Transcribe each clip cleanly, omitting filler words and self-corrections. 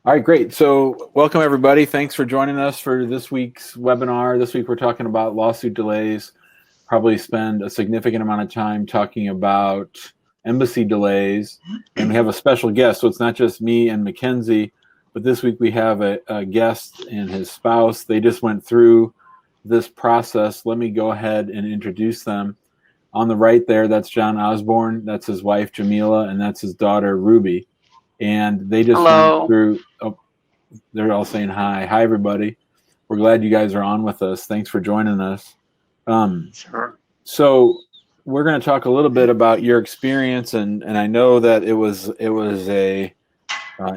All right, great. So welcome everybody. Thanks for joining us for this week's webinar. This week we're talking about lawsuit delays. Probably spend a significant amount of time talking about embassy delays. And we have a special guest. So it's not just me and Mackenzie, but this week we have a guest and his spouse. They just went through this process. Let me go ahead and introduce them. On the right there, that's John Osborne. That's his wife, Jamila, and that's his daughter, Ruby. And they just went Hello. through, oh, they're all saying hi. Hi, everybody. We're glad you guys are on with us. Thanks for joining us. Sure. So we're going to talk a little bit about your experience, and I know that it was a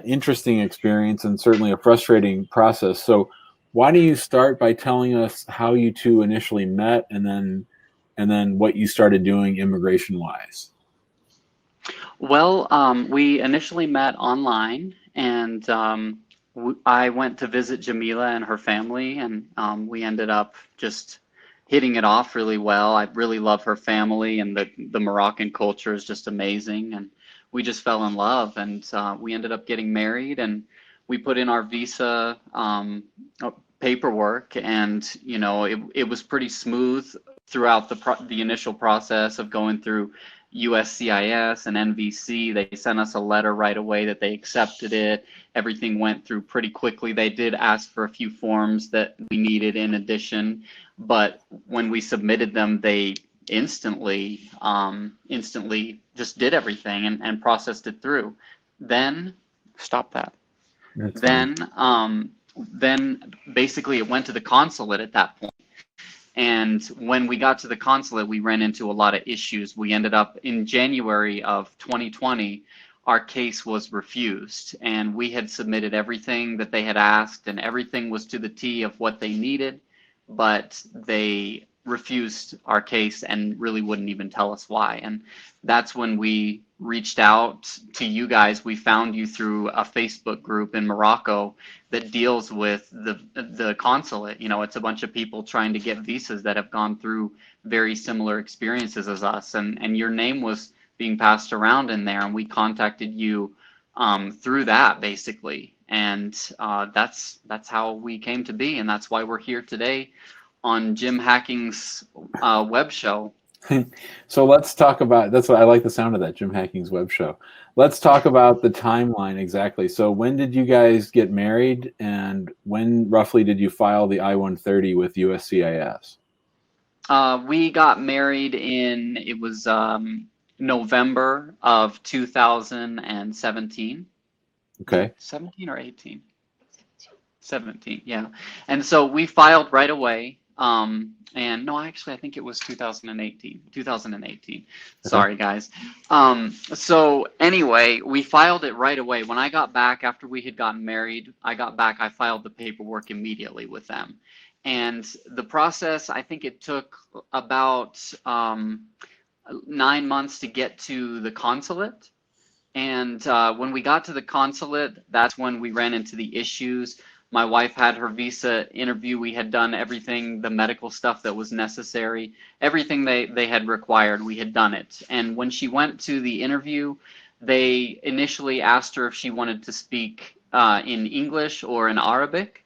interesting experience and certainly a frustrating process. So why don't you start by telling us how you two initially met, and then what you started doing immigration wise? Well, we initially met online, and I went to visit Jamila and her family, and we ended up just hitting it off really well. I really love her family, and the Moroccan culture is just amazing, and we just fell in love, and we ended up getting married, and we put in our visa paperwork, and it was pretty smooth throughout the initial process of going through USCIS and NVC. They sent us a letter right away that they accepted it. Everything went through pretty quickly. They did ask for a few forms that we needed in addition, but when we submitted them, they instantly just did everything and processed it through. Then, stop that. That's fine. Then basically it went to the consulate at that point. And when we got to the consulate, we ran into a lot of issues. We ended up in January of 2020, our case was refused. And we had submitted everything that they had asked, and everything was to the T of what they needed, but they refused our case and really wouldn't even tell us why. And that's when we reached out to you guys. We found you through a Facebook group in Morocco that deals with the consulate. It's a bunch of people trying to get visas that have gone through very similar experiences as us, and your name was being passed around in there, and we contacted you through that basically, and that's how we came to be, and that's why we're here today on Jim Hacking's web show. So let's talk about, that's what I like the sound of that, Jim Hacking's web show. Let's talk about the timeline exactly. So when did you guys get married, and when roughly did you file the I-130 with USCIS? We got married it was November of 2017. Okay. 17 or 18? 17, yeah. And so we filed right away. And no, actually, I think it was 2018. 2018. Sorry, guys. So anyway, we filed it right away. When I got back after we had gotten married, I filed the paperwork immediately with them. And the process, I think it took about 9 months to get to the consulate. And when we got to the consulate, that's when we ran into the issues. My wife had her visa interview. We had done everything, the medical stuff that was necessary, everything they had required, we had done it. And when she went to the interview, they initially asked her if she wanted to speak in English or in Arabic.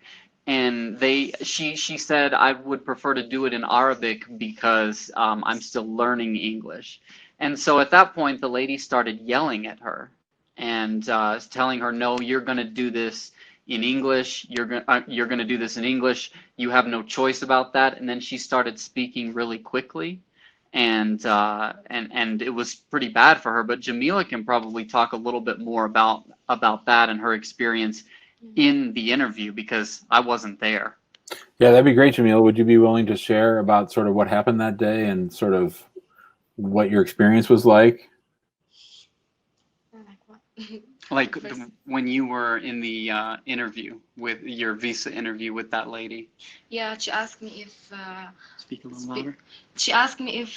And she said, I would prefer to do it in Arabic because I'm still learning English. And so at that point, the lady started yelling at her and telling her, no, you're going to do this in English. You're going to do this in English. You have no choice about that. And then she started speaking really quickly, and it was pretty bad for her. But Jamila can probably talk a little bit more about that and her experience in the interview, because I wasn't there. Yeah, that'd be great, Jamila. Would you be willing to share about sort of what happened that day and sort of what your experience was like? Like when you were in the interview, with your visa interview with that lady. Yeah, she asked me if Speak a little louder. she asked me if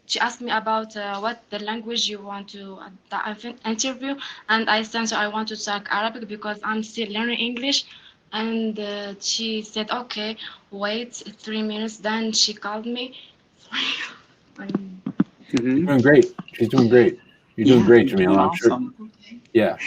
she asked me about what the language you want to the interview, and I said I want to talk Arabic because I'm still learning English, and she said okay, wait 3 minutes. Then she called me. You're doing great. She's doing great. You're doing great, Jamila. I'm sure. Awesome. Yeah.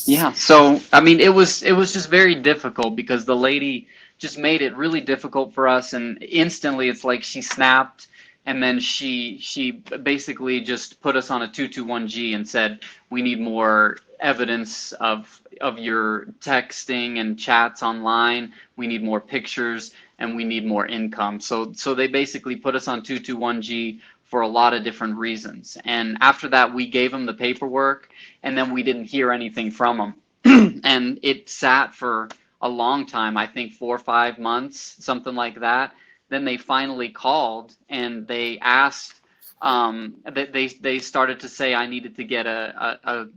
Yeah, so I mean, it was just very difficult because the lady just made it really difficult for us, and instantly it's like she snapped, and then she basically just put us on a 221G and said we need more evidence of your texting and chats online. We need more pictures, and we need more income. So they basically put us on 221G for a lot of different reasons. And after that, we gave them the paperwork, and then we didn't hear anything from them. And it sat for a long time, I think 4 or 5 months, something like that. Then they finally called and they asked, they started to say I needed to get a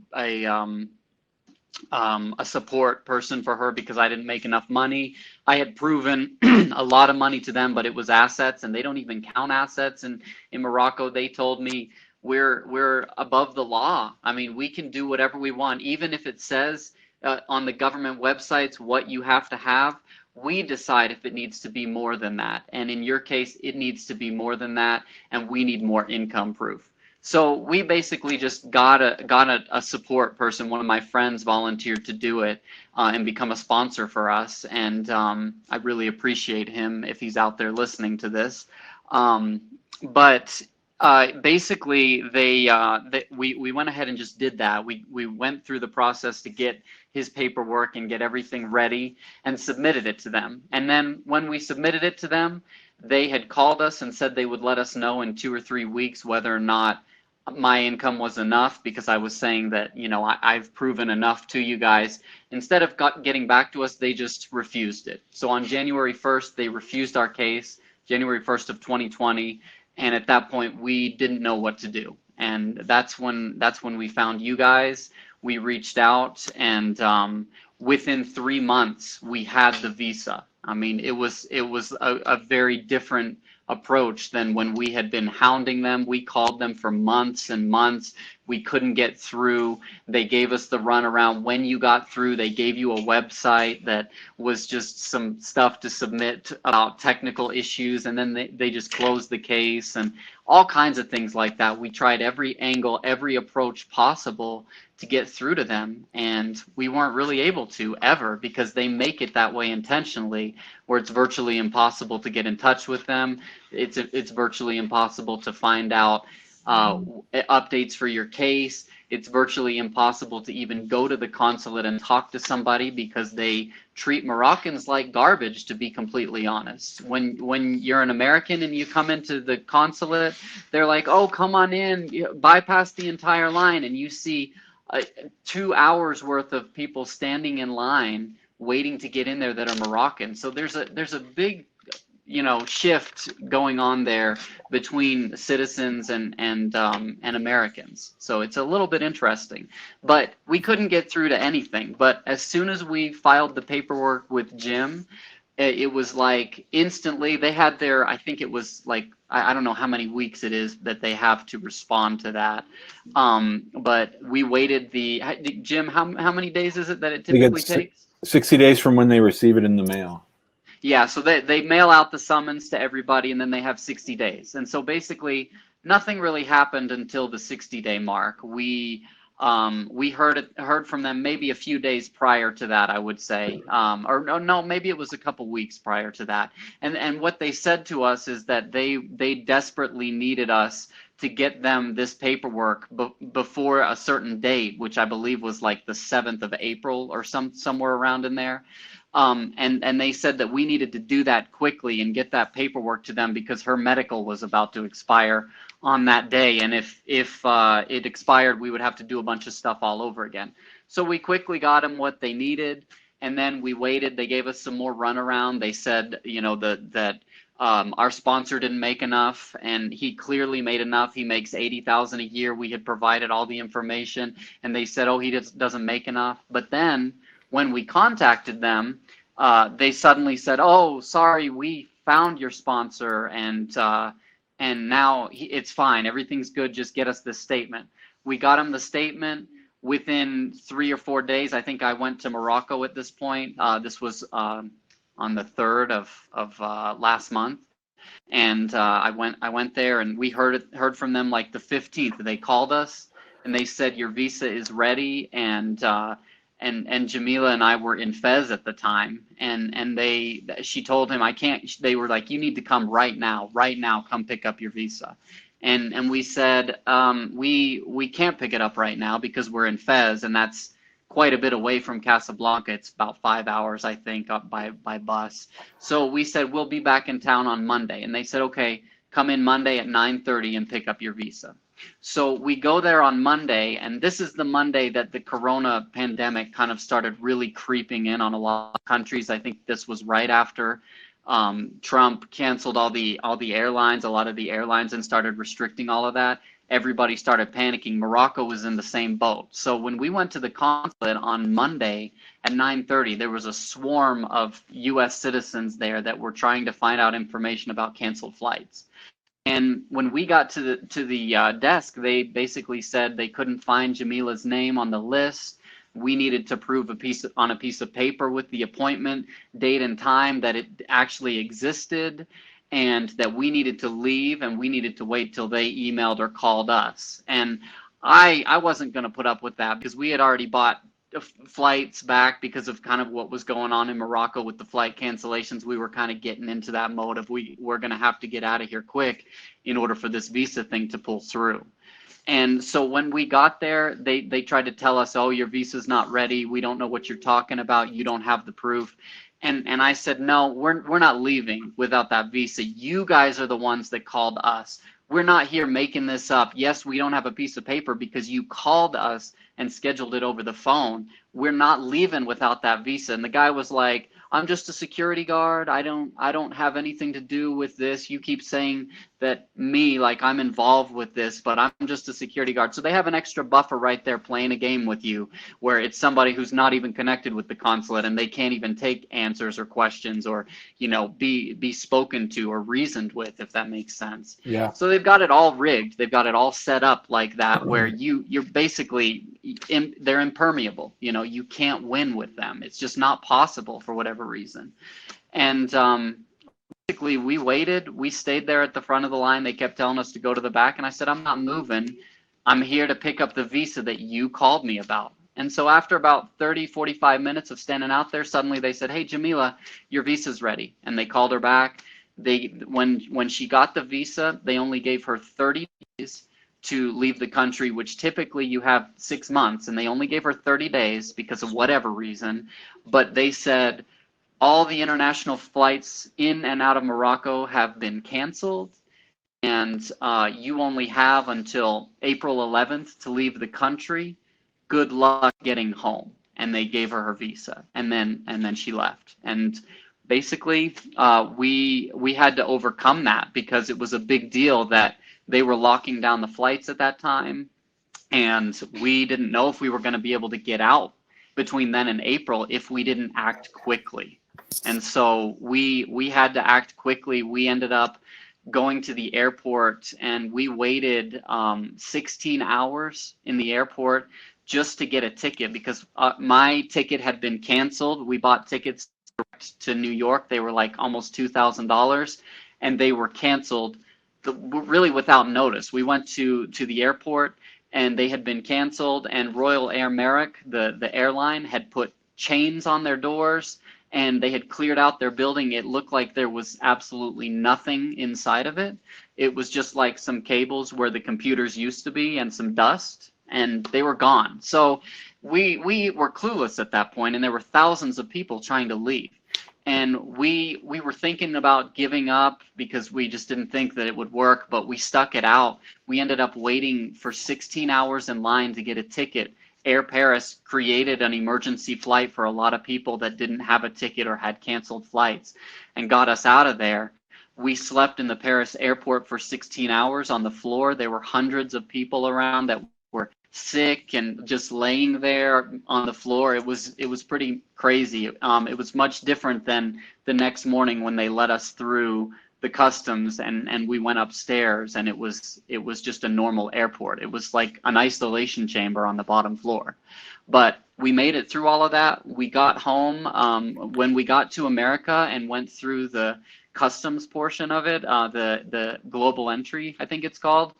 support person for her because I didn't make enough money. I had proven a lot of money to them, but it was assets, and they don't even count assets. And in Morocco, they told me we're above the law. I mean, we can do whatever we want, even if it says on the government websites what you have to have. We decide if it needs to be more than that. And in your case, it needs to be more than that, and we need more income proof. So we basically just got a support person. One of my friends volunteered to do it and become a sponsor for us, and I really appreciate him if he's out there listening to this. But basically, we went ahead and just did that. We went through the process to get his paperwork and get everything ready and submitted it to them. And then when we submitted it to them, they had called us and said they would let us know in 2 or 3 weeks whether or not my income was enough, because I was saying that, I've proven enough to you guys. Instead of getting back to us, they just refused it. So on January 1st, they refused our case, January 1st of 2020. And at that point, we didn't know what to do. And that's when we found you guys. We reached out, and within 3 months, we had the visa. I mean, it was a very different approach than when we had been hounding them. We called them for months and months. We couldn't get through. They gave us the runaround. When you got through, they gave you a website that was just some stuff to submit about technical issues, and then they just closed the case, and all kinds of things like that. We tried every angle, every approach possible to get through to them, and we weren't really able to ever, because they make it that way intentionally, where it's virtually impossible to get in touch with them. It's virtually impossible to find out updates for your case. It's virtually impossible to even go to the consulate and talk to somebody, because they treat Moroccans like garbage, to be completely honest. When you're an American and you come into the consulate, they're like, oh, come on in, bypass the entire line, and you see 2 hours worth of people standing in line waiting to get in there that are Moroccan. So there's a big shift going on there between citizens and Americans. So it's a little bit interesting, but we couldn't get through to anything. But as soon as we filed the paperwork with Jim, it was like instantly they had their, I think it was like, I don't know how many weeks it is that they have to respond to that. But we waited Jim, how many days is it that it typically takes? 60 days from when they receive it in the mail. Yeah, so they mail out the summons to everybody, and then they have 60 days. And so basically nothing really happened until the 60-day mark. We heard from them maybe a few days prior to that, I would say, or no, maybe it was a couple weeks prior to that. And what they said to us is that they desperately needed us to get them this paperwork before a certain date, which I believe was like the 7th of April or somewhere around in there. And they said that we needed to do that quickly and get that paperwork to them, because her medical was about to expire on that day, and if it expired, we would have to do a bunch of stuff all over again. So we quickly got them what they needed, and then we waited. They gave us some more runaround. They said, that our sponsor didn't make enough, and he clearly made enough. He makes $80,000 a year. We had provided all the information, and they said, oh, he doesn't make enough. But then when we contacted them, they suddenly said, oh, sorry, we found your sponsor, and now it's fine. Everything's good. Just get us this statement. We got him the statement within 3 or 4 days. I think I went to Morocco at this point. This was on the 3rd of last month. And I went there, and we heard from them like the 15th. They called us and they said your visa is ready, and and Jamila and I were in Fez at the time, and she told him, I can't. They were like, you need to come right now, come pick up your visa. And we said, we can't pick it up right now because we're in Fez, and that's quite a bit away from Casablanca. It's about 5 hours, I think, up by bus. So we said, we'll be back in town on Monday. And they said, okay, come in Monday at 9:30 and pick up your visa. So we go there on Monday, and this is the Monday that the corona pandemic kind of started really creeping in on a lot of countries. I think this was right after Trump canceled all the airlines, a lot of the airlines, and started restricting all of that. Everybody started panicking. Morocco was in the same boat. So when we went to the consulate on Monday at 9:30, there was a swarm of U.S. citizens there that were trying to find out information about canceled flights. And when we got to the desk, they basically said they couldn't find Jamila's name on the list. We needed to prove on a piece of paper with the appointment date and time that it actually existed, and that we needed to leave, and we needed to wait till they emailed or called us. And I wasn't going to put up with that because we had already bought flights back because of kind of what was going on in Morocco with the flight cancellations. We were kind of getting into that mode of we're going to have to get out of here quick in order for this visa thing to pull through. And so when we got there, they tried to tell us, oh, your visa's not ready. We don't know what you're talking about. You don't have the proof. And I said, no, we're not leaving without that visa. You guys are the ones that called us. We're not here making this up. Yes, we don't have a piece of paper because you called us and scheduled it over the phone. We're not leaving without that visa. And the guy was like, I'm just a security guard. I don't have anything to do with this. You keep saying that like I'm involved with this, but I'm just a security guard. So they have an extra buffer right there playing a game with you where it's somebody who's not even connected with the consulate, and they can't even take answers or questions or, be spoken to or reasoned with, if that makes sense. Yeah. So they've got it all rigged. They've got it all set up like that where you're basically, they're impermeable. You can't win with them. It's just not possible for whatever reason. And basically we waited. We stayed there at the front of the line. They kept telling us to go to the back, and I said, I'm not moving. I'm here to pick up the visa that you called me about. And so after about 30, 45 minutes of standing out there, suddenly they said, hey, Jamila, your visa's ready. And they called her back. When she got the visa, they only gave her 30 days to leave the country, which typically you have 6 months, and they only gave her 30 days because of whatever reason. But they said all the international flights in and out of Morocco have been canceled, and you only have until April 11th to leave the country. Good luck getting home. And they gave her visa, and then she left. And basically, we had to overcome that because it was a big deal that they were locking down the flights at that time, and we didn't know if we were going to be able to get out between then and April if we didn't act quickly. And so we had to act quickly. We ended up going to the airport, and we waited 16 hours in the airport just to get a ticket because my ticket had been canceled. We bought tickets to New York. They were like almost $2,000, and they were canceled really without notice. We went to the airport, and they had been canceled, and Royal Air Maroc, the airline, had put chains on their doors, and they had cleared out their building. It looked like there was absolutely nothing inside of it. It was just like some cables where the computers used to be and some dust, and they were gone. So we were clueless at that point, and there were thousands of people trying to leave. And we were thinking about giving up because we just didn't think that it would work, but we stuck it out. We ended up waiting for 16 hours in line to get a ticket. Air Paris created an emergency flight for a lot of people that didn't have a ticket or had canceled flights and got us out of there. We slept in the Paris airport for 16 hours on the floor. There were hundreds of people around that were sick and just laying there on the floor. It was pretty crazy. It was much different than the next morning when they let us through the customs and we went upstairs, and it was just a normal airport. It was like an isolation chamber on the bottom floor. But we made it through all of that. We got home. When we got to America and went through the customs portion of it, the global entry, I think it's called,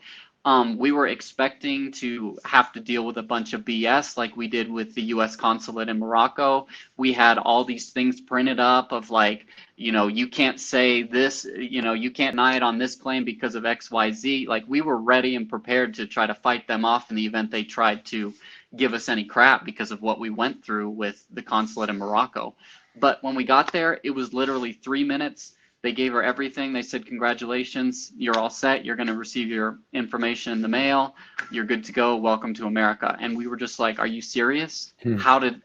We were expecting to have to deal with a bunch of BS like we did with the US consulate in Morocco. We had all these things printed up of like, you can't say this, you can't deny it on this claim because of XYZ. Like we were ready and prepared to try to fight them off in the event they tried to give us any crap because of what we went through with the consulate in Morocco. But when we got there, it was literally 3 minutes. They gave her everything. They said, congratulations, you're all set. You're going to receive your information in the mail. You're good to go. Welcome to America. And we were just like, are you serious? How did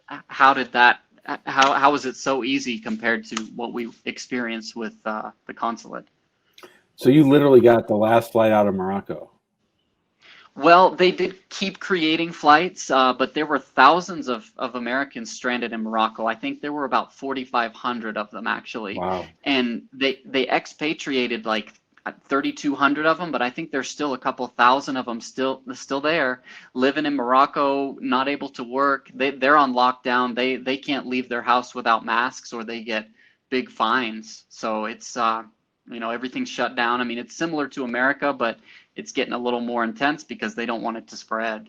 that, how was it so easy compared to what we experienced with the consulate? So you literally got the last flight out of Morocco. Well, they did keep creating flights, but there were thousands of Americans stranded in Morocco. I think there were about 4,500 of them actually. Wow. And they expatriated like 3,200 of them, but I think there's still a couple thousand of them still there, living in Morocco, not able to work. They're on lockdown. They can't leave their house without masks or they get big fines. So it's everything's shut down. I mean, it's similar to America, but it's getting a little more intense because they don't want it to spread,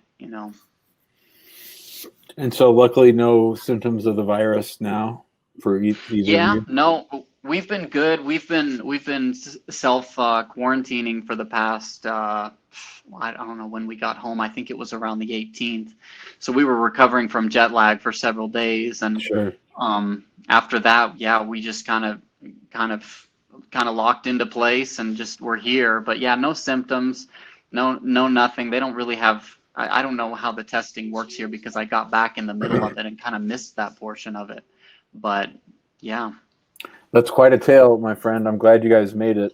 And so luckily no symptoms of the virus now for either of you? No, we've been good. We've been self quarantining for the past I don't know when we got home. I think it was around the 18th. So we were recovering from jet lag for several days, and Sure. After that, yeah, we just kind of locked into place and just were here. But yeah, no symptoms, no nothing. They don't really have. I don't know how the testing works here because I got back in the middle of it and kind of missed that portion of it. But yeah. That's quite a tale, my friend. I'm glad you guys made it.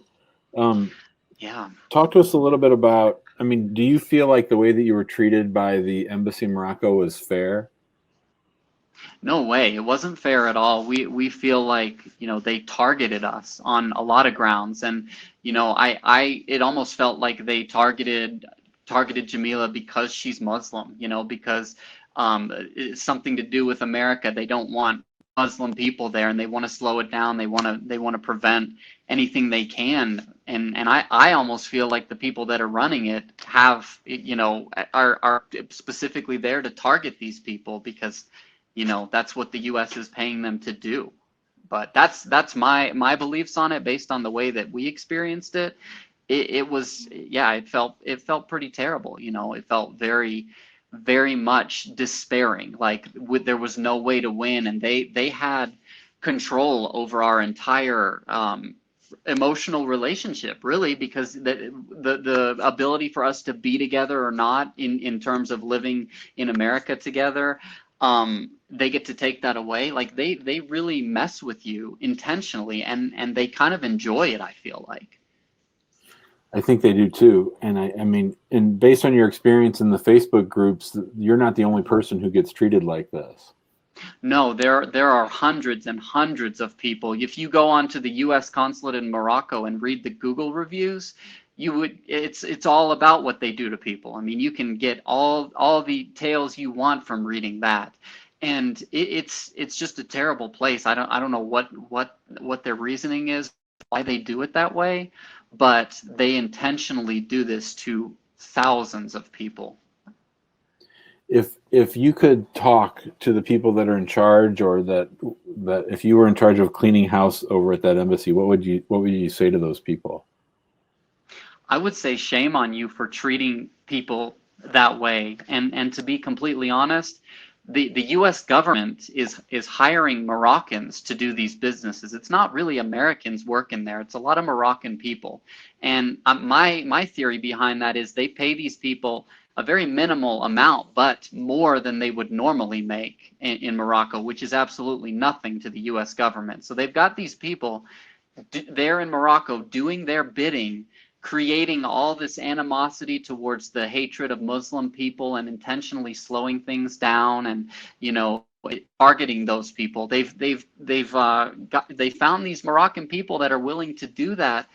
Yeah. Talk to us a little bit about, I mean, do you feel like the way that you were treated by the embassy in Morocco was fair? No way. It wasn't fair at all. We feel like, they targeted us on a lot of grounds. And, it almost felt like they targeted Jamila because she's Muslim, because it's something to do with America. They don't want Muslim people there and they want to slow it down. They want to prevent anything they can. And I almost feel like the people that are running it have, are specifically there to target these people because that's what the US is paying them to do. But that's my beliefs on it based on the way that we experienced it. It was, yeah, it felt pretty terrible. It felt very, very much despairing. Like there was no way to win, and they had control over our entire emotional relationship, really, because the ability for us to be together or not in terms of living in America together. They get to take that away. Like they really mess with you intentionally, and they kind of enjoy it, I feel like. I think they do too. And I mean, and based on your experience in the Facebook groups, you're not the only person who gets treated like this. No, there are hundreds and hundreds of people. If you go onto the US consulate in Morocco and read the Google reviews, it's all about what they do to people. I mean, you can get all the tales you want from reading that. And it's just a terrible place. I don't know what their reasoning is, why they do it that way, but they intentionally do this to thousands of people. If you could talk to the people that are in charge, or that if you were in charge of cleaning house over at that embassy, what would you say to those people? I would say shame on you for treating people that way. And to be completely honest, the US government is hiring Moroccans to do these businesses. It's not really Americans working there. It's a lot of Moroccan people. And my theory behind that is they pay these people a very minimal amount, but more than they would normally make in Morocco, which is absolutely nothing to the US government. So they've got these people there in Morocco doing their bidding, creating all this animosity towards the hatred of Muslim people and intentionally slowing things down and targeting those people. They found these Moroccan people that are willing to do that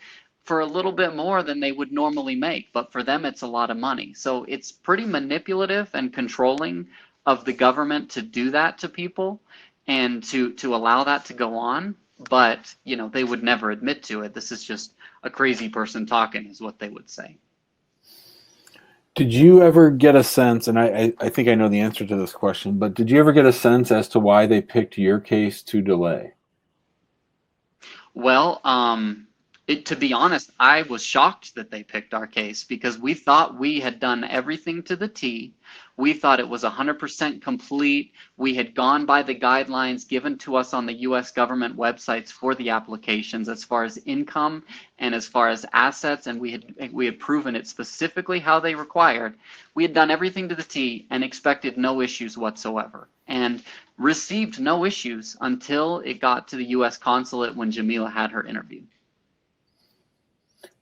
for a little bit more than they would normally make, but for them it's a lot of money. So it's pretty manipulative and controlling of the government to do that to people and to allow that to go on. But they would never admit to it. This is just a crazy person talking, is what they would say. Did you ever get a sense, and I think I know the answer to this question, but did you ever get a sense as to why they picked your case to delay? Well, to be honest, I was shocked that they picked our case because we thought we had done everything to the T. We thought it was 100% complete. We had gone by the guidelines given to us on the US government websites for the applications as far as income and as far as assets, and we had proven it specifically how they required. We had done everything to the T and expected no issues whatsoever. And received no issues until it got to the US consulate when Jamila had her interview.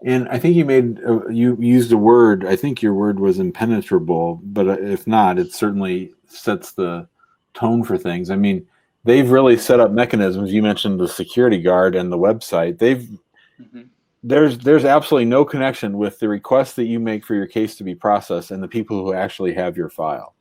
And I think you used a word, I think your word was impenetrable, but if not, it certainly sets the tone for things. I mean, they've really set up mechanisms. You mentioned the security guard and the website. There's absolutely no connection with the request that you make for your case to be processed and the people who actually have your file.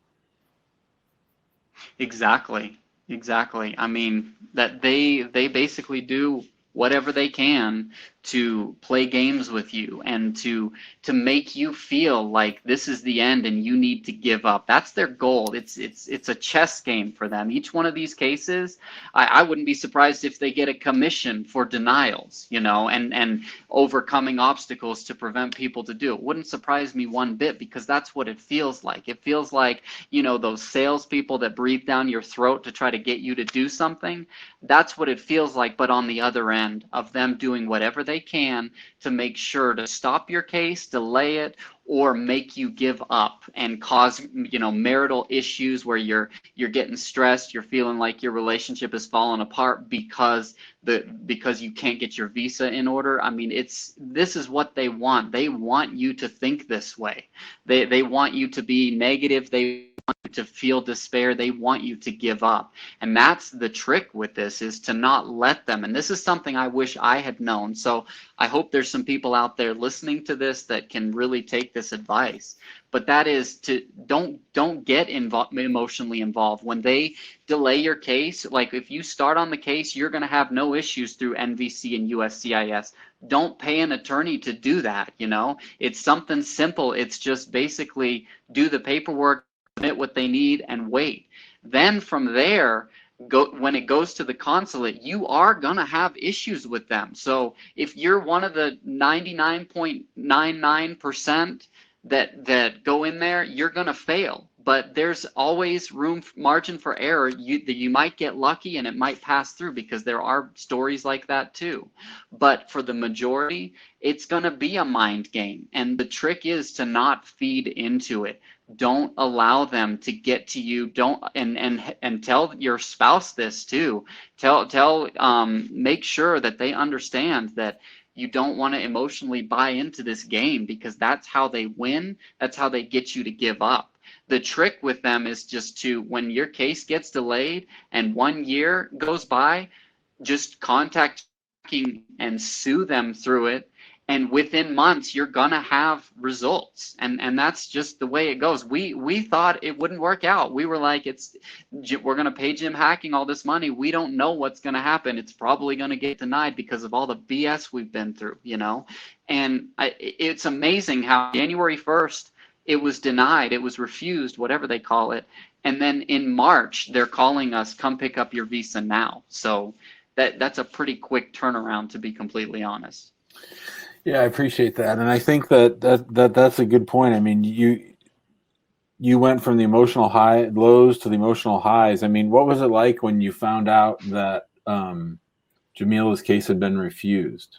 Exactly. I mean, that they basically do whatever they can to play games with you and to make you feel like this is the end and you need to give up. That's their goal. It's a chess game for them. Each one of these cases, I wouldn't be surprised if they get a commission for denials, you know, and overcoming obstacles to prevent people to do it. Wouldn't surprise me one bit, because that's what it feels like. It feels like, you know, those salespeople that breathe down your throat to try to get you to do something. That's what it feels like, but on the other end of them doing whatever they can to make sure to stop your case, delay it, or make you give up and cause, you know, marital issues where you're getting stressed, you're feeling like your relationship is falling apart because you can't get your visa in order. I mean, this is what they want. They want you to think this way. They want you to be negative. They want you to feel despair. They want you to give up. And that's the trick with this, is to not let them. And this is something I wish I had known. So I hope there's some people out there listening to this that can really take this advice. But that is to don't get emotionally involved. When they delay your case, like if you start on the case, you're going to have no issues through NVC and USCIS. Don't pay an attorney to do that, you know? It's something simple. It's just basically do the paperwork, submit what they need, and wait. Then from there, when it goes to the consulate, you are going to have issues with them. So if you're one of the 99.99% that go in there, you're going to fail. But there's always margin for error. You might get lucky and it might pass through, because there are stories like that too. But for the majority, it's going to be a mind game. And the trick is to not feed into it. Don't allow them to get to you. Don't and tell your spouse this too. Make sure that they understand that you don't want to emotionally buy into this game, because that's how they win. That's how they get you to give up. The trick with them is just to, when your case gets delayed and 1 year goes by, just contact and sue them through it. And within months, you're gonna have results, and that's just the way it goes. We thought it wouldn't work out. We were like, we're gonna pay Jim Hacking all this money. We don't know what's gonna happen. It's probably gonna get denied because of all the BS we've been through, you know. And it's amazing how January 1st it was denied, it was refused, whatever they call it, and then in March they're calling us, come pick up your visa now. So that's a pretty quick turnaround, to be completely honest. Yeah, I appreciate that, and I think that's a good point. I mean, you went from the emotional lows to the emotional highs. I mean, what was it like when you found out that Jamila's case had been refused?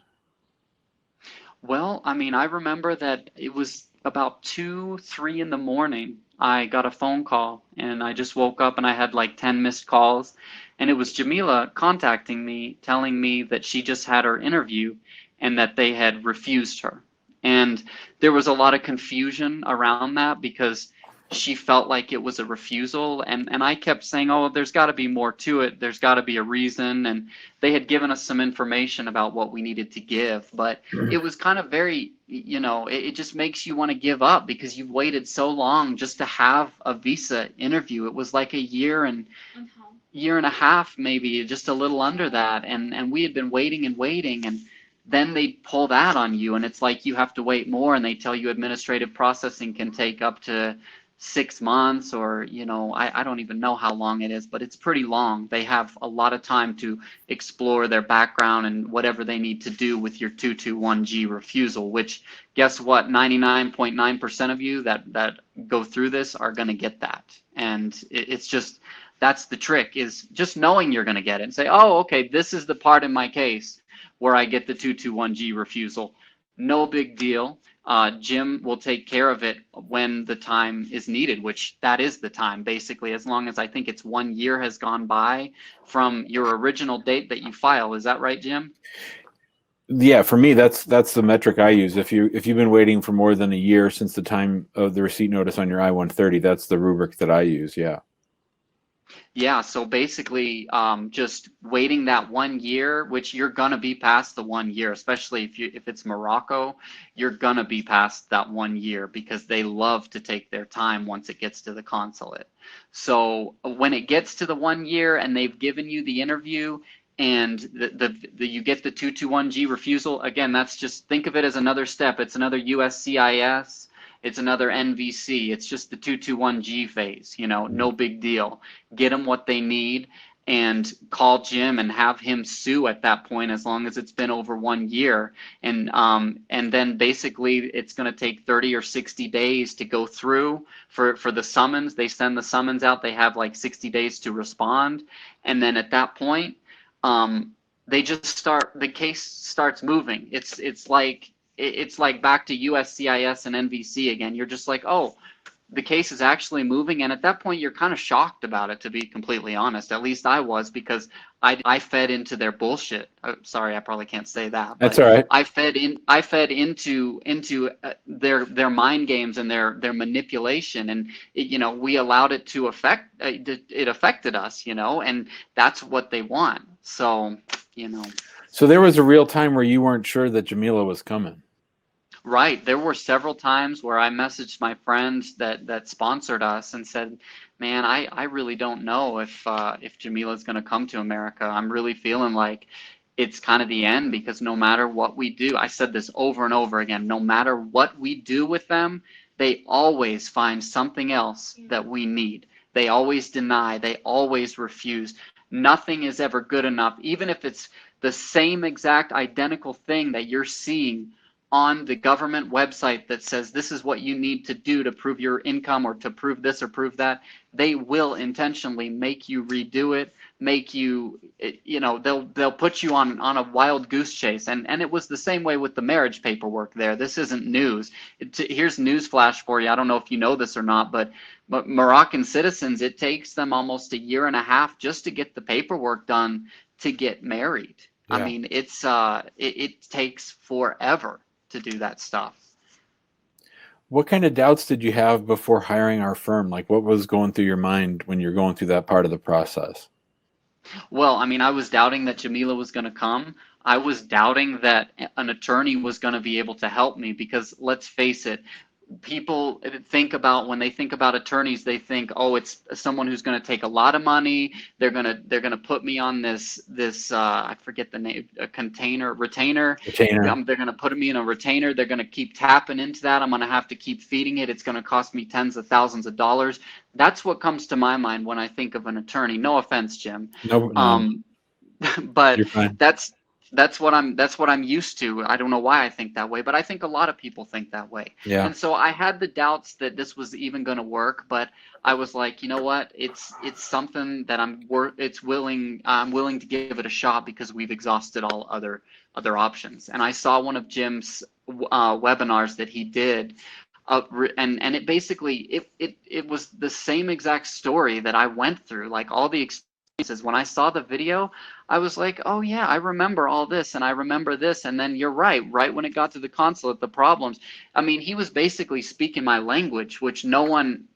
Well, I mean, I remember that it was about 2, 3 in the morning. I got a phone call, and I just woke up and I had like 10 missed calls, and it was Jamila contacting me, telling me that she just had her interview and that they had refused her. And there was a lot of confusion around that, because she felt like it was a refusal, and I kept saying, oh, there's got to be more to it, there's got to be a reason. And they had given us some information about what we needed to give, but it was kind of very, you know, it just makes you want to give up, because you've waited so long just to have a visa interview. It was like a year and a half, maybe just a little under that, and we had been waiting and waiting, and then they pull that on you, and it's like you have to wait more, and they tell you administrative processing can take up to 6 months, or I don't even know how long it is, but it's pretty long. They have a lot of time to explore their background and whatever they need to do with your 221G refusal, which guess what, 99.9% of you that go through this are going to get that. And it's just, that's the trick, is just knowing you're going to get it and say, oh, okay, this is the part in my case where I get the 221G refusal. No big deal. Jim will take care of it when the time is needed, which that is the time, basically, as long as I think it's 1 year has gone by from your original date that you file. Is that right, Jim? Yeah, for me, that's the metric I use. If you've been waiting for more than a year since the time of the receipt notice on your I-130, that's the rubric that I use. Yeah. Yeah, so basically, just waiting that 1 year, which you're gonna be past the 1 year, especially if it's Morocco, you're gonna be past that 1 year because they love to take their time once it gets to the consulate. So when it gets to the 1 year and they've given you the interview and you get the 221G refusal, again, that's just, think of it as another step. It's another USCIS. It's another NVC. It's just the 221G phase, no big deal. Get them what they need and call Jim and have him sue at that point, as long as it's been over 1 year. And then basically it's going to take 30 or 60 days to go through for the summons. They send the summons out. They have like 60 days to respond. And then at that point, they just the case starts moving. It's like back to USCIS and NVC again. You're just like, oh, the case is actually moving, and at that point you're kind of shocked about it, to be completely honest. At least I was, because I fed into their bullshit. Sorry, I probably can't say that, but That's all right. I fed into their mind games and their manipulation, and we allowed it to affect it affected us, and that's what they want. So So there was a real time where you weren't sure that Jamila was coming. Right. There were several times where I messaged my friends that sponsored us and said, man, I really don't know if Jamila's going to come to America. I'm really feeling like it's kind of the end, because no matter what we do, I said this over and over again, no matter what we do with them, they always find something else that we need. They always deny. They always refuse. Nothing is ever good enough, even if it's the same exact identical thing that you're seeing on the government website that says this is what you need to do to prove your income, or to prove this or prove that. They will intentionally make you redo it, make you, they'll put you on a wild goose chase. And it was the same way with the marriage paperwork there. This isn't news. Here's news flash for you. I don't know if you know this or not, but Moroccan citizens, it takes them almost a year and a half just to get the paperwork done to get married. Yeah. I mean, it takes forever to do that stuff. What kind of doubts did you have before hiring our firm? Like, what was going through your mind when you're going through that part of the process? Well, I mean, I was doubting that Jamila was going to come. I was doubting that an attorney was going to be able to help me, because let's face it, people think about, when they think about attorneys, they think, oh, it's someone who's going to take a lot of money. They're gonna put me on this I forget the name, a retainer. They're gonna put me in a retainer. They're gonna keep tapping into that. I'm gonna have to keep feeding it. It's gonna cost me tens of thousands of dollars. That's what comes to my mind when I think of an attorney. No offense, Jim. No. But that's what I'm used to. I don't know why I think that way, but I think a lot of people think that way. Yeah. And so I had the doubts that this was even going to work, but I was like, you know what? It's something that I'm willing to give it a shot, because we've exhausted all other options. And I saw one of Jim's webinars that he did, and it basically it was the same exact story that I went through, like all the experiences. When I saw the video, I was like, oh yeah, I remember all this, and I remember this. And then you're right when it got to the consulate, the problems. I mean, he was basically speaking my language, which no one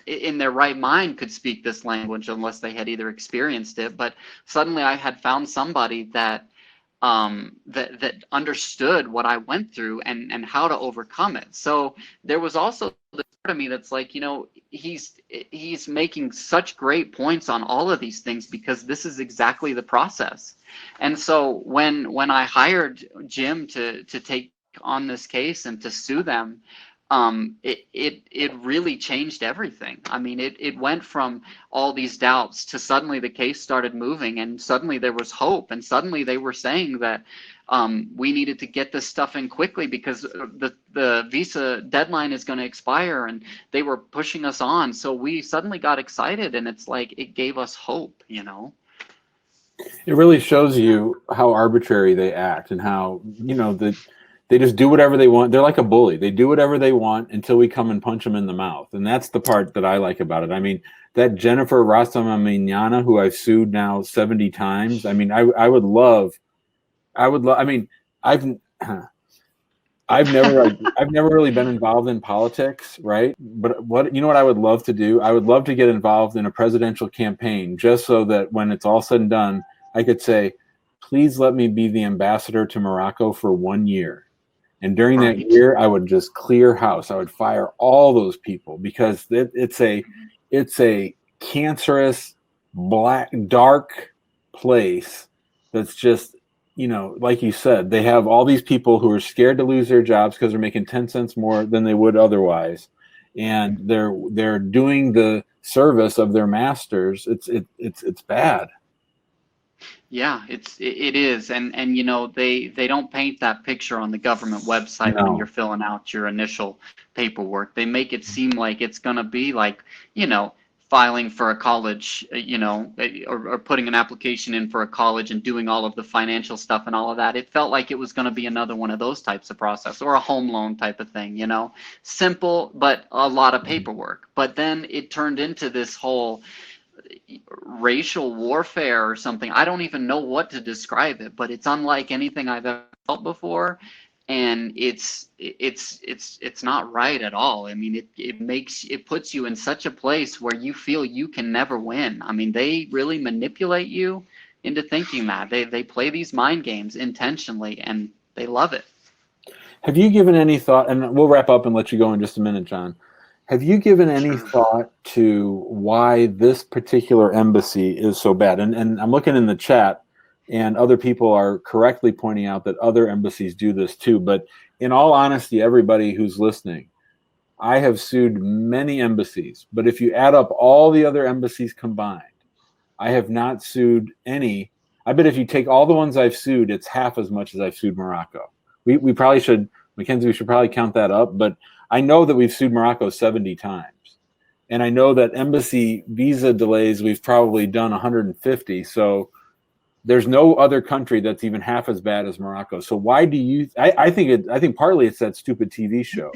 in their right mind could speak this language unless they had either experienced it. But suddenly I had found somebody that understood what I went through and how to overcome it. So there was also this of me that's like, he's making such great points on all of these things because this is exactly the process. And so when I hired Jim to take on this case and to sue them, it really changed everything. I mean, it went from all these doubts to suddenly the case started moving, and suddenly there was hope, and suddenly they were saying that we needed to get this stuff in quickly because the visa deadline is going to expire, and they were pushing us on. So we suddenly got excited, and it's like it gave us hope, It really shows you how arbitrary they act and how, they just do whatever they want. They're like a bully. They do whatever they want until we come and punch them in the mouth. And that's the part that I like about it. I mean, that Jennifer Rasamamignana, who I've sued now 70 times. I mean, I would love, I mean, I've never really been involved in politics, right? But what I would love to do? I would love to get involved in a presidential campaign just so that when it's all said and done, I could say, please let me be the ambassador to Morocco for 1 year. And during that year, I would just clear house. I would fire all those people because it's a cancerous, black, dark place that's just, like you said, they have all these people who are scared to lose their jobs because they're making 10 cents more than they would otherwise. And they're doing the service of their masters. It's bad. Yeah, it is, and they don't paint that picture on the government website when you're filling out your initial paperwork. They make it seem like it's gonna be like, filing for a college, or putting an application in for a college and doing all of the financial stuff and all of that. It felt like it was gonna be another one of those types of process or a home loan type of thing, simple but a lot of paperwork. But then it turned into this whole racial warfare or something. I don't even know what to describe it, but it's unlike anything I've ever felt before, and it's not right at all. I mean, it puts you in such a place where you feel you can never win. I mean, they really manipulate you into thinking that they play these mind games intentionally, and they love it. Have you given any thought, and we'll wrap up and let you go in just a minute, John. Have you given any thought to why this particular embassy is so bad? And I'm looking in the chat, and other people are correctly pointing out that other embassies do this too. But in all honesty, everybody who's listening, I have sued many embassies. But if you add up all the other embassies combined, I have not sued any. I bet if you take all the ones I've sued, it's half as much as I've sued Morocco. We probably should, Mackenzie, we should probably count that up. But I know that we've sued Morocco 70 times. And I know that embassy visa delays, we've probably done 150. So there's no other country that's even half as bad as Morocco. So why do you, I think partly it's that stupid TV show,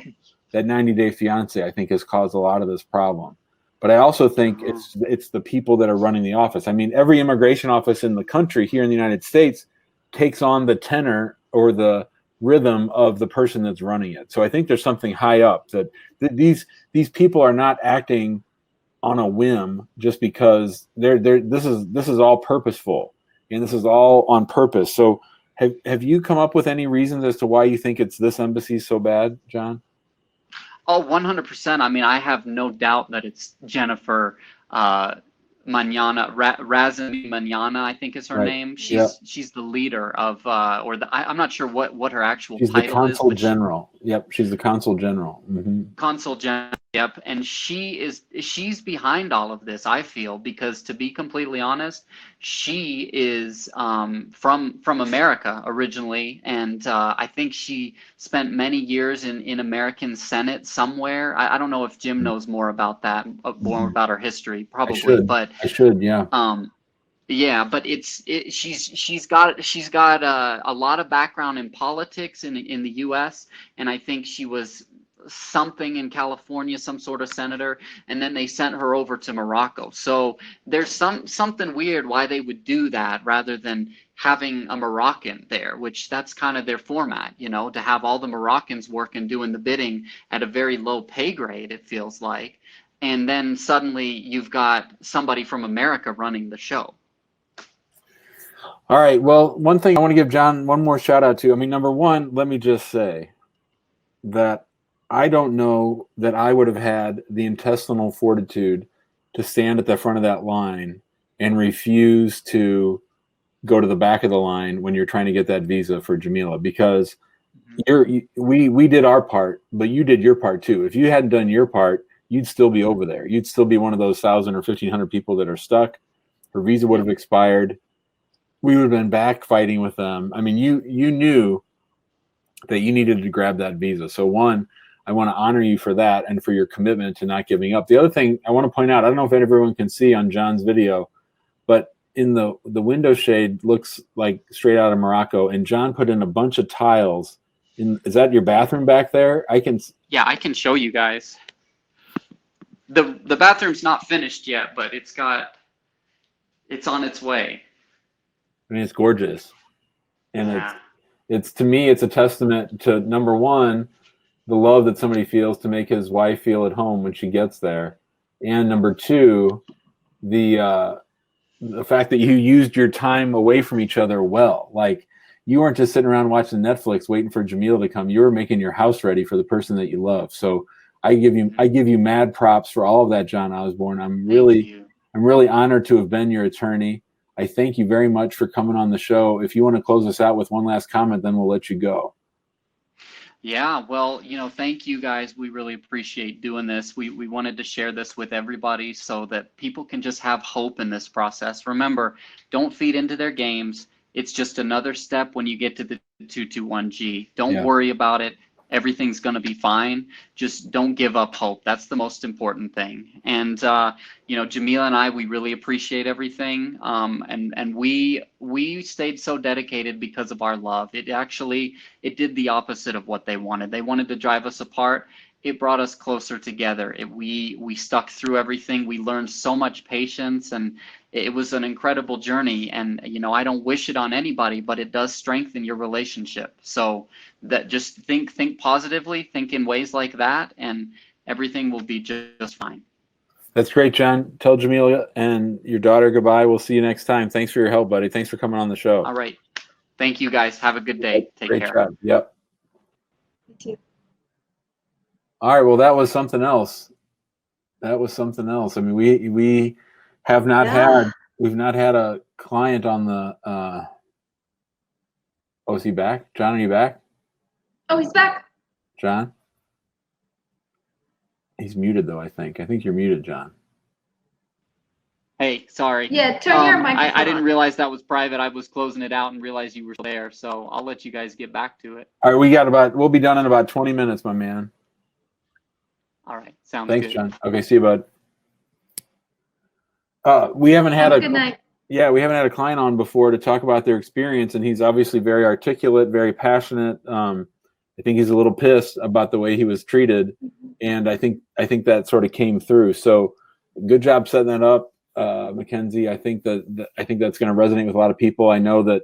that 90 Day Fiance, I think has caused a lot of this problem. But I also think it's the people that are running the office. I mean, every immigration office in the country here in the United States takes on the tenor or the rhythm of the person that's running it. So I think there's something high up that these people are not acting on a whim just because this is all purposeful, and this is all on purpose. So have you come up with any reasons as to why you think it's this embassy so bad, John? Oh, 100%. I mean, I have no doubt that it's Jennifer Razumi Manana, I think is her name. She's the leader of, I'm not sure what her actual title is. She's the consul general. Yep, she's the consul general. Mm-hmm. Consul general. Yep, and she's behind all of this. I feel, because to be completely honest, she is from America originally, and I think she spent many years in American Senate somewhere. I don't know if Jim knows more about that, more about her history, probably. I should, yeah. Yeah, but she's got a lot of background in politics in the U.S., and I think she was something in California, some sort of senator, and then they sent her over to Morocco. So there's something weird why they would do that rather than having a Moroccan there, which that's kind of their format, to have all the Moroccans working, doing the bidding at a very low pay grade, it feels like. And then suddenly you've got somebody from America running the show. All right. Well, one thing I want to give John one more shout out to. I mean, number one, let me just say that I don't know that I would have had the intestinal fortitude to stand at the front of that line and refuse to go to the back of the line when you're trying to get that visa for Jamila, because we did our part, but you did your part too. If you hadn't done your part, you'd still be over there. You'd still be one of those 1,000 or 1,500 people that are stuck. Her visa would have expired. We would have been back fighting with them. I mean, you knew that you needed to grab that visa. So one, I want to honor you for that and for your commitment to not giving up. The other thing I want to point out, I don't know if everyone can see on John's video, but in the window shade looks like straight out of Morocco, and John put in a bunch of tiles. Is that your bathroom back there? Yeah, I can show you guys. The bathroom's not finished yet, but it's on its way. I mean, it's gorgeous. And Yeah. it's to me, it's a testament to, number one, the love that somebody feels to make his wife feel at home when she gets there. And number two, the fact that you used your time away from each other well. Like, you weren't just sitting around watching Netflix waiting for Jamila to come. You were making your house ready for the person that you love. So I give you mad props for all of that, John Osborne. I'm really honored to have been your attorney. I thank you very much for coming on the show. If you want to close us out with one last comment, then we'll let you go. Yeah, well, thank you guys. We really appreciate doing this. We wanted to share this with everybody so that people can just have hope in this process. Remember, don't feed into their games. It's just another step when you get to the 221G. Don't worry about it. Everything's going to be fine. Just don't give up hope. That's the most important thing. And, Jamila and I, we really appreciate everything. And we stayed so dedicated because of our love. It did the opposite of what they wanted. They wanted to drive us apart. It brought us closer together. We stuck through everything. We learned so much patience, and it was an incredible journey. And I don't wish it on anybody, but it does strengthen your relationship. So that just think positively, think in ways like that, and everything will be just fine. That's great, John. Tell Jamila and your daughter goodbye. We'll see you next time. Thanks for your help, buddy. Thanks for coming on the show. All right. Thank you, guys. Have a good day. Take Great care. job. Yep. Thank you. All right. Well, that was something else. I mean, we have not we've not had a client on the. Oh, is he back? John, are you back? Oh, he's back. John? He's muted though, I think. I think you're muted, John. Hey, sorry. Yeah, turn your microphone I didn't on. realize that was private. I was closing it out and realized you were there. So I'll let you guys get back to it. All right, we'll be done in about 20 minutes, my man. All right. Sounds Thanks, good. John. Okay, see you, bud. We haven't had Have a good night. Yeah, we haven't had a client on before to talk about their experience, and he's obviously very articulate, very passionate. I think he's a little pissed about the way he was treated, and I think that sort of came through. So, good job setting that up, Mackenzie. I think that's going to resonate with a lot of people. I know that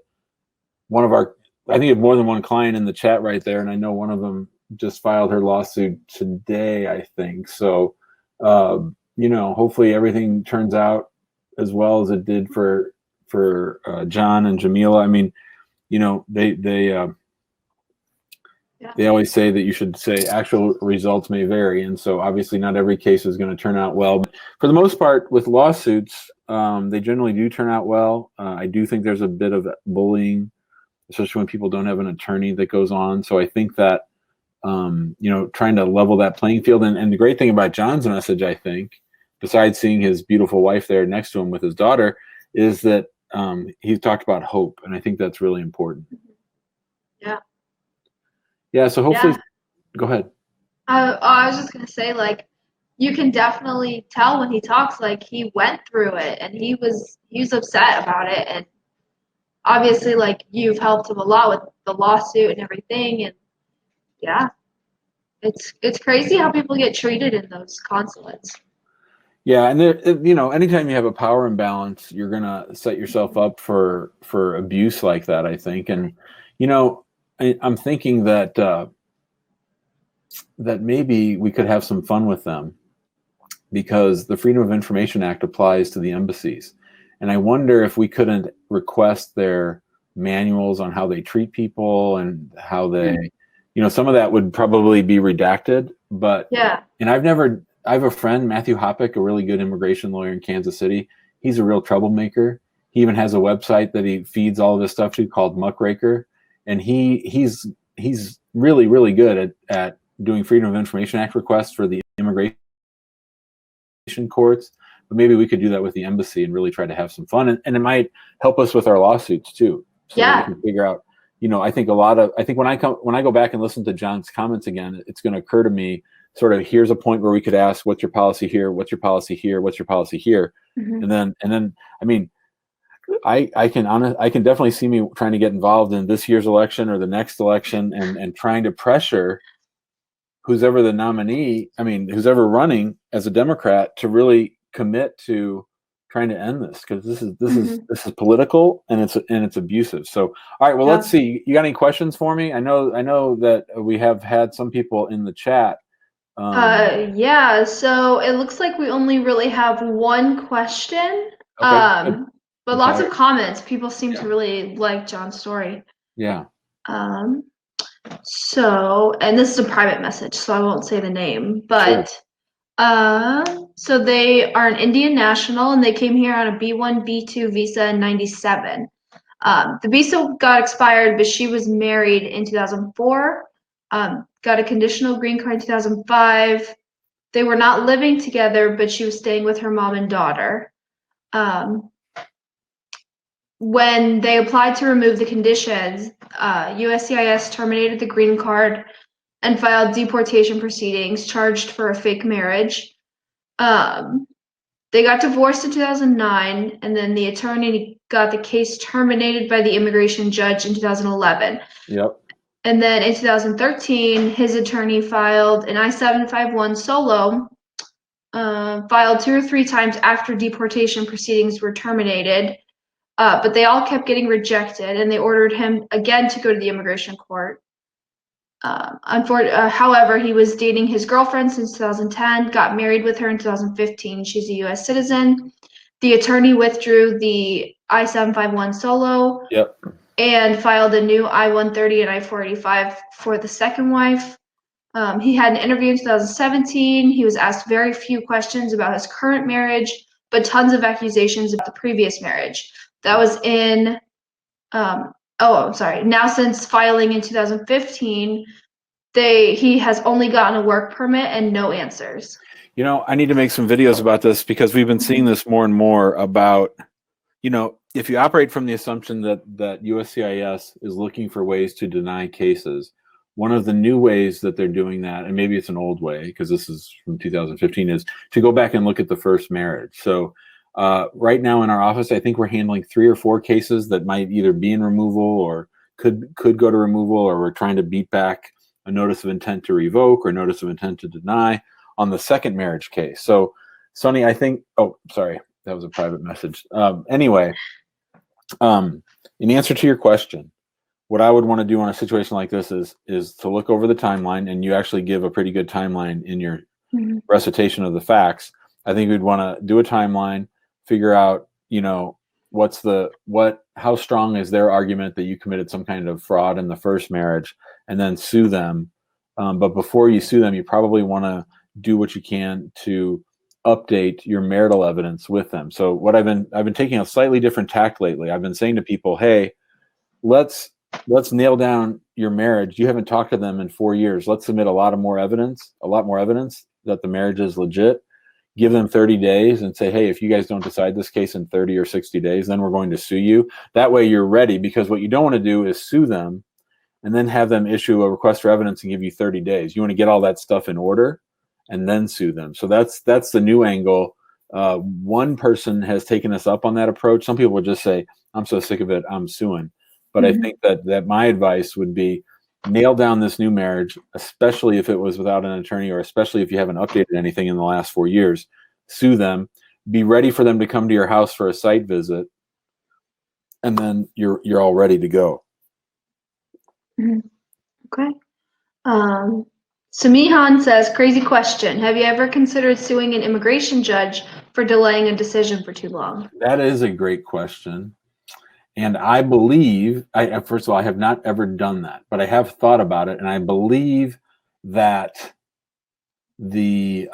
I think we have more than one client in the chat right there, and I know one of them just filed her lawsuit today, I think. So, hopefully everything turns out as well as it did for John and Jamila. I mean, they always say that you should say actual results may vary, and so obviously not every case is going to turn out well. But for the most part, with lawsuits, they generally do turn out well. I do think there's a bit of bullying, especially when people don't have an attorney, that goes on. So I think that trying to level that playing field, and the great thing about John's message, I think, besides seeing his beautiful wife there next to him with his daughter, is that he talked about hope, and I think that's really important. Yeah. Yeah. So hopefully, Yeah. Go ahead. I was just gonna say, like, you can definitely tell when he talks, like, he went through it and he was upset about it, and obviously, like, you've helped him a lot with the lawsuit and everything, and yeah, it's crazy how people get treated in those consulates. Yeah, and anytime you have a power imbalance, you're gonna set yourself up for abuse like that, I think. And I'm thinking that that maybe we could have some fun with them, because the Freedom of Information Act applies to the embassies, and I wonder if we couldn't request their manuals on how they treat people and how they some of that would probably be redacted, but Yeah. and I have a friend, Matthew Hoppick, a really good immigration lawyer in Kansas City. He's a real troublemaker. He even has a website that he feeds all of his stuff to called Muckraker. And he's really, really good at doing Freedom of Information Act requests for the immigration courts. But maybe we could do that with the embassy and really try to have some fun. And it might help us with our lawsuits too. So that we can figure out, I think when I go back and listen to John's comments again, it's going to occur to me sort of, here's a point where we could ask, what's your policy here? What's your policy here? What's your policy here? Mm-hmm. And then, I mean, I can definitely see me trying to get involved in this year's election or the next election and trying to pressure who's ever the nominee, who's ever running as a Democrat, to really commit to trying to end this, because this is political and it's abusive. So, all right, well, let's see. You got any questions for me? I know that we have had some people in the chat. Yeah, so it looks like we only really have one question. Okay. But lots of comments. People seem to really like John's story. Yeah. So, and this is a private message, so I won't say the name, but so they are an Indian national and they came here on a B1, B2 visa in 97. The visa got expired, but she was married in 2004, got a conditional green card in 2005. They were not living together, but she was staying with her mom and daughter. When they applied to remove the conditions, USCIS terminated the green card and filed deportation proceedings, charged for a fake marriage. They got divorced in 2009, and then the attorney got the case terminated by the immigration judge in 2011. Yep. And then in 2013, his attorney filed an I-751 solo, filed 2 or 3 times after deportation proceedings were terminated. But they all kept getting rejected, and they ordered him again to go to the immigration court. However, he was dating his girlfriend since 2010, got married with her in 2015. She's a U.S. citizen. The attorney withdrew the I-751 solo. Yep. And filed a new I-130 and I-485 for the second wife. He had an interview in 2017. He was asked very few questions about his current marriage, but tons of accusations about the previous marriage. That was in, now since filing in 2015, he has only gotten a work permit and no answers. I need to make some videos about this, because we've been seeing this more and more about, if you operate from the assumption that USCIS is looking for ways to deny cases, one of the new ways that they're doing that, and maybe it's an old way because this is from 2015, is to go back and look at the first marriage. So right now in our office, I think we're handling 3 or 4 cases that might either be in removal or could go to removal, or we're trying to beat back a notice of intent to revoke or notice of intent to deny on the second marriage case. So, Sonny, I think, oh, sorry, that was a private message. Anyway, in answer to your question, what I would want to do on a situation like this is to look over the timeline, and you actually give a pretty good timeline in your recitation of the facts. I think we'd want to do a timeline, figure out, how strong is their argument that you committed some kind of fraud in the first marriage, and then sue them. But before you sue them, you probably want to do what you can to update your marital evidence with them. So what I've been taking a slightly different tack lately. I've been saying to people, hey, let's nail down your marriage. You haven't talked to them in 4 years. Let's submit a lot more evidence that the marriage is legit. Give them 30 days and say, hey, if you guys don't decide this case in 30 or 60 days, then we're going to sue you. That way you're ready, because what you don't want to do is sue them and then have them issue a request for evidence and give you 30 days. You want to get all that stuff in order and then sue them. So that's the new angle. One person has taken us up on that approach. Some people would just say, I'm so sick of it, I'm suing. But I think that my advice would be, nail down this new marriage, especially if it was without an attorney, or especially if you haven't updated anything in the last 4 years. Sue them. Be ready for them to come to your house for a site visit, and then you're all ready to go. Okay. Samihan says, crazy question. Have you ever considered suing an immigration judge for delaying a decision for too long? That is a great question. And I believe, first of all, I have not ever done that, but I have thought about it, and I believe that the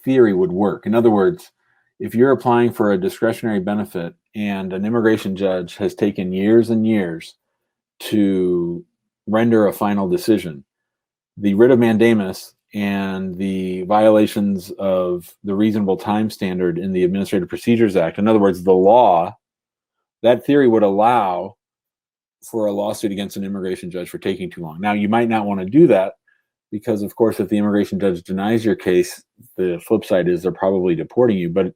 theory would work. In other words, if you're applying for a discretionary benefit and an immigration judge has taken years and years to render a final decision, the writ of mandamus and the violations of the reasonable time standard in the Administrative Procedures Act, in other words, the law, that theory would allow for a lawsuit against an immigration judge for taking too long. Now, you might not want to do that because, of course, if the immigration judge denies your case, the flip side is they're probably deporting you. But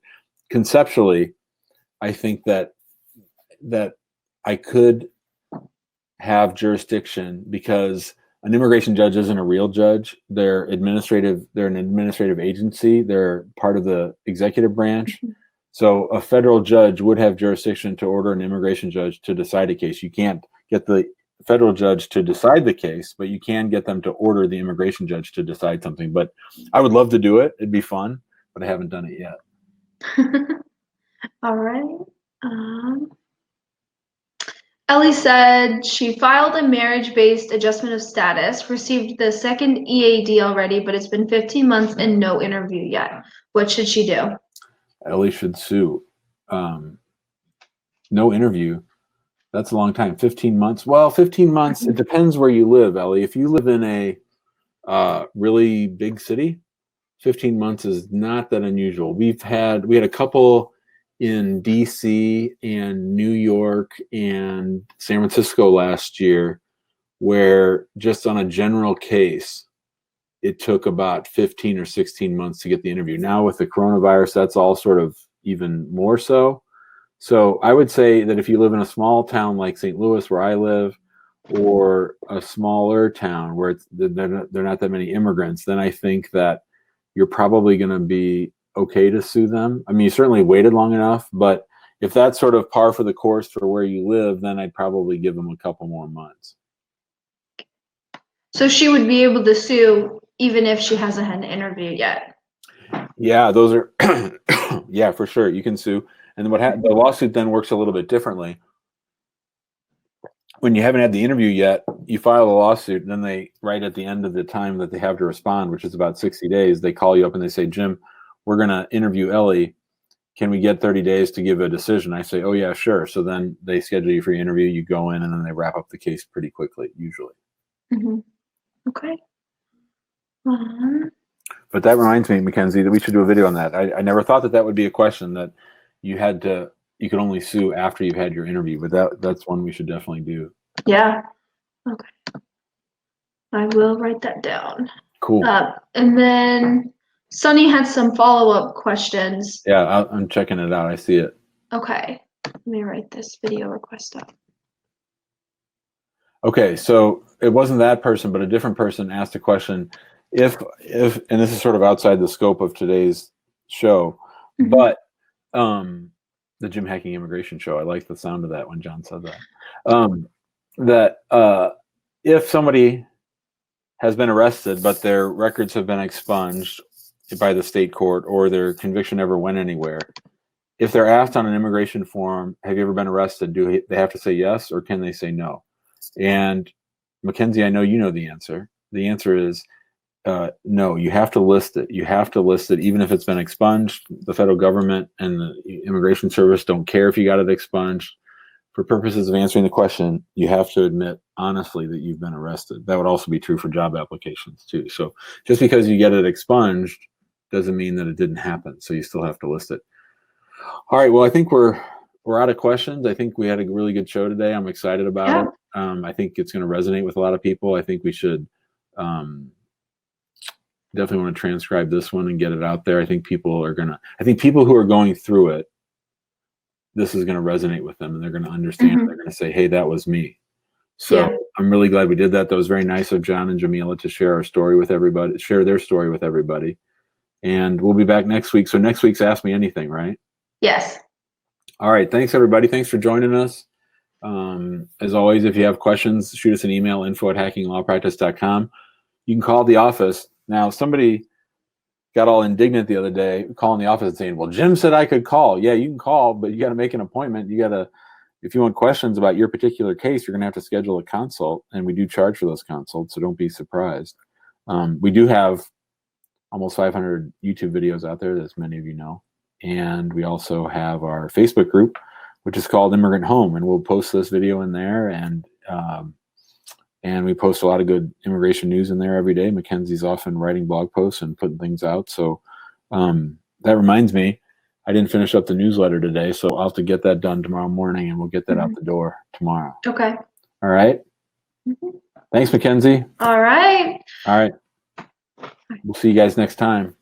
conceptually, I think that I could have jurisdiction because an immigration judge isn't a real judge. They're an administrative agency. They're part of the executive branch. So a federal judge would have jurisdiction to order an immigration judge to decide a case. You can't get the federal judge to decide the case, but you can get them to order the immigration judge to decide something. But I would love to do it. It'd be fun, but I haven't done it yet. All right. Ellie said she filed a marriage-based adjustment of status, received the second EAD already, but it's been 15 months and no interview yet. What should she do? Ellie should sue. No interview. That's a long time. 15 months. Well, 15 months, it depends where you live, Ellie. If you live in a really big city, 15 months is not that unusual. We had a couple in DC and New York and San Francisco last year where just on a general case, it took about 15 or 16 months to get the interview. Now with the coronavirus, that's all sort of even more so. So I would say that if you live in a small town like St. Louis, where I live, or a smaller town where there are not that many immigrants, then I think that you're probably going to be okay to sue them. I mean, you certainly waited long enough, but if that's sort of par for the course for where you live, then I'd probably give them a couple more months. So she would be able to sue even if she hasn't had an interview yet. Yeah, those are, yeah, for sure. You can sue. And the lawsuit then works a little bit differently. When you haven't had the interview yet, you file a lawsuit, and then they, right at the end of the time that they have to respond, which is about 60 days, they call you up and they say, Jim, we're going to interview Ellie. Can we get 30 days to give a decision? I say, oh, yeah, sure. So then they schedule you for your interview. You go in, and then they wrap up the case pretty quickly, usually. Mm-hmm. Okay. But that reminds me, Mackenzie, that we should do a video on that. I never thought that would be a question that you could only sue after you've had your interview, but that's one we should definitely do. Yeah. Okay. I will write that down. Cool. And then Sunny had some follow-up questions. Yeah, I'm checking it out. I see it. Okay. Let me write this video request up. Okay, so it wasn't that person, but a different person asked a question. If and this is sort of outside the scope of today's show, but the Jim Hacking Immigration Show. I like the sound of that when John said that. If somebody has been arrested, but their records have been expunged by the state court, or their conviction never went anywhere, if they're asked on an immigration form, have you ever been arrested? Do they have to say yes, or can they say no? And Mackenzie, I know you know the answer. The answer is no. You have to list it. You have to list it, even if it's been expunged. The federal government and the Immigration Service don't care if you got it expunged. For purposes of answering the question, you have to admit honestly that you've been arrested. That would also be true for job applications too. So just because you get it expunged doesn't mean that it didn't happen. So you still have to list it. All right. Well, I think we're out of questions. I think we had a really good show today. I'm excited about it. I think it's going to resonate with a lot of people. I think we should definitely want to transcribe this one and get it out there. I think people who are going through it, this is going to resonate with them, and they're going to understand. They're going to say, hey, that was me. So I'm really glad we did that. That was very nice of John and Jamila to share their story with everybody. And we'll be back next week. So next week's Ask Me Anything, right? Yes. All right. Thanks, everybody. Thanks for joining us. As always, if you have questions, shoot us an email, info@hackinglawpractice.com. You can call the office. Now, somebody got all indignant the other day, calling the office and saying, "Well, Jim said I could call." Yeah, you can call, but you got to make an appointment. You got to, if you want questions about your particular case, you're going to have to schedule a consult, and we do charge for those consults, so don't be surprised. We do have almost 500 YouTube videos out there, as many of you know, and we also have our Facebook group, which is called Immigrant Home, and we'll post this video in there, and we post a lot of good immigration news in there every day. Mackenzie's often writing blog posts and putting things out. So that reminds me, I didn't finish up the newsletter today, so I'll have to get that done tomorrow morning, and we'll get that out the door tomorrow. Okay. All right? Thanks, Mackenzie. All right. All right. We'll see you guys next time.